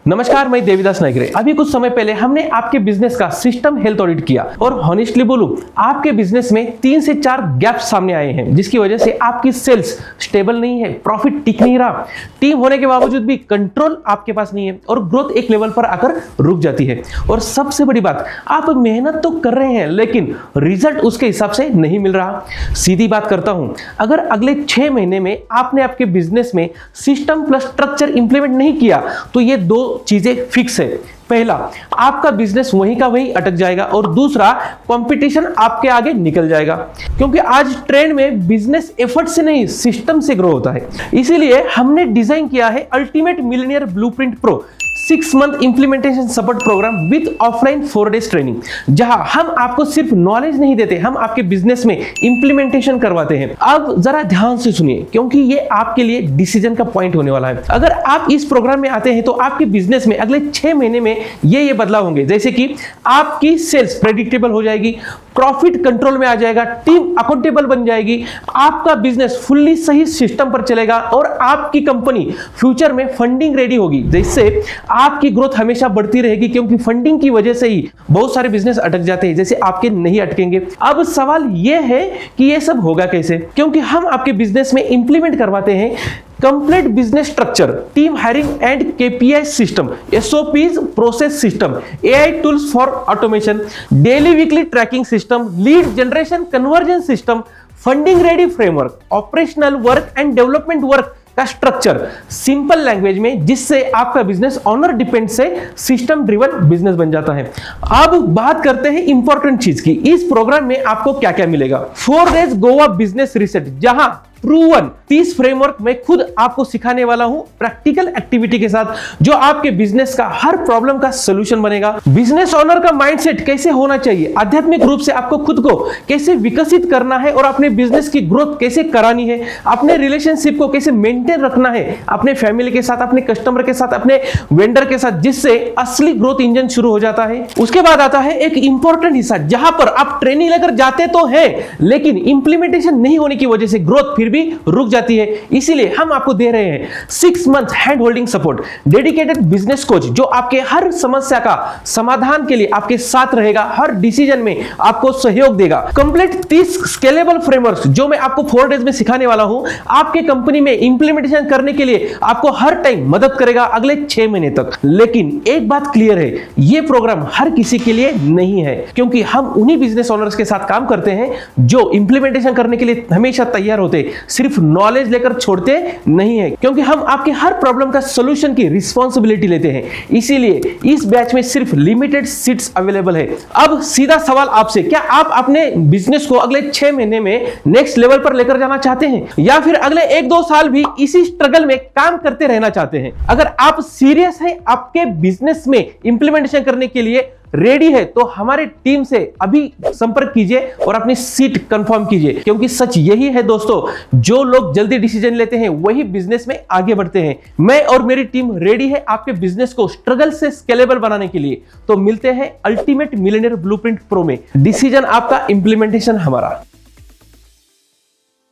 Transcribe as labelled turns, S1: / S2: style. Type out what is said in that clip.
S1: नमस्कार, मैं देविदास नाइगरे। अभी कुछ समय पहले हमने आपके बिजनेस का सिस्टम हेल्थ ऑडिट किया और हॉनेस्टली बोलूं, आपके बिजनेस में 3 से 4 गैप्स सामने आए हैं, जिसकी वजह से आपकी सेल्स स्टेबल नहीं है, प्रॉफिट टिक नहीं रहा, टीम होने के बावजूद भी कंट्रोल आपके पास नहीं है और ग्रोथ एक लेवल पर आकर रुक जाती है। और सबसे बड़ी बात, आप मेहनत तो कर रहे हैं लेकिन रिजल्ट उसके हिसाब से नहीं मिल रहा। सीधी बात करता हूं, अगर अगले 6 महीने में आपने आपके बिजनेस में सिस्टम प्लस स्ट्रक्चर इंप्लीमेंट नहीं किया तो ये 2 चीजें फिक्स है। पहला, आपका बिजनेस वहीं का वहीं अटक जाएगा और दूसरा, कंपटीशन आपके आगे निकल जाएगा, क्योंकि आज ट्रेंड में बिजनेस एफर्ट से नहीं सिस्टम से ग्रो होता है। इसीलिए हमने डिजाइन किया है ultimate millionaire blueprint pro 6 month implementation support programme with offline 4 days training, जहां हम आपको सिर्फ नॉलेज नहीं देते, हम आपके बिजनेस में इंप्लीमेंटेशन करवाते हैं। अब जरा ध्यान से सुनिए, क्योंकि ये आपके लिए डिसीजन का पॉइंट होने वाला है। अगर आप इस प्रोग्राम में आते हैं तो आपके बिजनेस में अगले 6 महीने में ये बदलाव होंगे, जैसे कि आपकी सेल्स प्रेडिक्टेबल हो जाएगी, प्रॉफिट कंट्रोल में आ जाएगा, टीम अकाउंटेबल बन जाएगी, आपका बिजनेस फुल्ली सही सिस्टम पर चलेगा और आपकी कंपनी फ्यूचर में फंडिंग रेडी होगी, जिससे आपकी ग्रोथ हमेशा बढ़ती रहेगी, क्योंकि फंडिंग की वजह से ही बहुत सारे बिजनेस अटक जाते हैं, जैसे आपके नहीं अटकेंगे। अब सवाल यह है कि यह सब होगा कैसे, क्योंकि हम आपके बिजनेस में इंप्लीमेंट करवाते हैं complete business structure, team hiring and KPI system, SOPs process system, AI tools for automation, daily weekly tracking system, lead generation conversion system, funding ready framework, operational work and development work का structure, simple language में, जिससे आपका business honour depend से system driven business बन जाता है। अब बात करते हैं इंपॉर्टेंट चीज की, इस प्रोग्राम में आपको क्या क्या मिलेगा। 4 डेज गोवा बिजनेस रिसेट, जहां प्रूवन 30 फ्रेमवर्क मैं खुद आपको सिखाने वाला हूं प्रैक्टिकल एक्टिविटी के साथ, जो आपके बिजनेस का हर प्रॉब्लम का सॉल्यूशन बनेगा। बिजनेस ओनर का माइंडसेट कैसे होना चाहिए, आध्यात्मिक रूप से आपको खुद को कैसे विकसित करना है और अपने बिजनेस की ग्रोथ कैसे करानी है, अपने रिलेशनशिप को कैसे मेंटेन रखना है अपने फैमिली के साथ, अपने कस्टमर के साथ, अपने वेंडर के साथ, जिससे असली ग्रोथ इंजन शुरू हो जाता है। उसके बाद आता है एक इंपॉर्टेंट हिस्सा, जहां पर आप ट्रेनिंग लेकर जाते तो हैं लेकिन इंप्लीमेंटेशन नहीं होने की वजह से ग्रोथ फिर भी रुक जाती है। इसीलिए हम आपको दे रहे हैं 6 month hand holding support, dedicated business coach जो आपके हर समस्या का समाधान के लिए आपके साथ रहेगा, हर डिसीजन में आपको सहयोग देगा। कंप्लीट 30 स्केलेबल फ्रेमवर्क्स जो मैं आपको 4 डेज में सिखाने वाला हूं, आपके कंपनी में इंप्लीमेंटेशन करने के लिए आपको हर टाइम मदद करेगा अगले 6 महीने तक। लेकिन एक बात क्लियर है, यह प्रोग्राम हर किसी के लिए नहीं है, क्योंकि हम उन्हीं बिजनेस ओनर्स के साथ काम करते हैं जो इंप्लीमेंटेशन करने के लिए हमेशा तैयार होते, सिर्फ नॉलेज लेकर छोड़ते नहीं है, क्योंकि हम आपके हर प्रॉब्लम का सॉल्यूशन की रिस्पांसिबिलिटी लेते हैं। इसीलिए इस बैच में सिर्फ लिमिटेड सीट्स अवेलेबल है। अब सीधा सवाल आपसे, क्या आप अपने बिजनेस को अगले 6 महीने में नेक्स्ट लेवल पर लेकर जाना चाहते हैं, या फिर अगले 1-2 साल भी इसी स्ट्रगल में काम करते रहना चाहते हैं? अगर आप सीरियस हैं आपके बिजनेस में इंप्लीमेंटेशन करने के लिए रेडी है तो हमारे टीम से अभी संपर्क कीजिए और अपनी सीट कंफर्म कीजिए, क्योंकि सच यही है दोस्तों, जो लोग जल्दी डिसीजन लेते हैं वही बिजनेस में आगे बढ़ते हैं। मैं और मेरी टीम रेडी है आपके बिजनेस को स्ट्रगल से स्केलेबल बनाने के लिए। तो मिलते हैं अल्टीमेट मिलियनियर ब्लूप्रिंट प्रो में, डिसीजन आपका, इंप्लीमेंटेशन हमारा।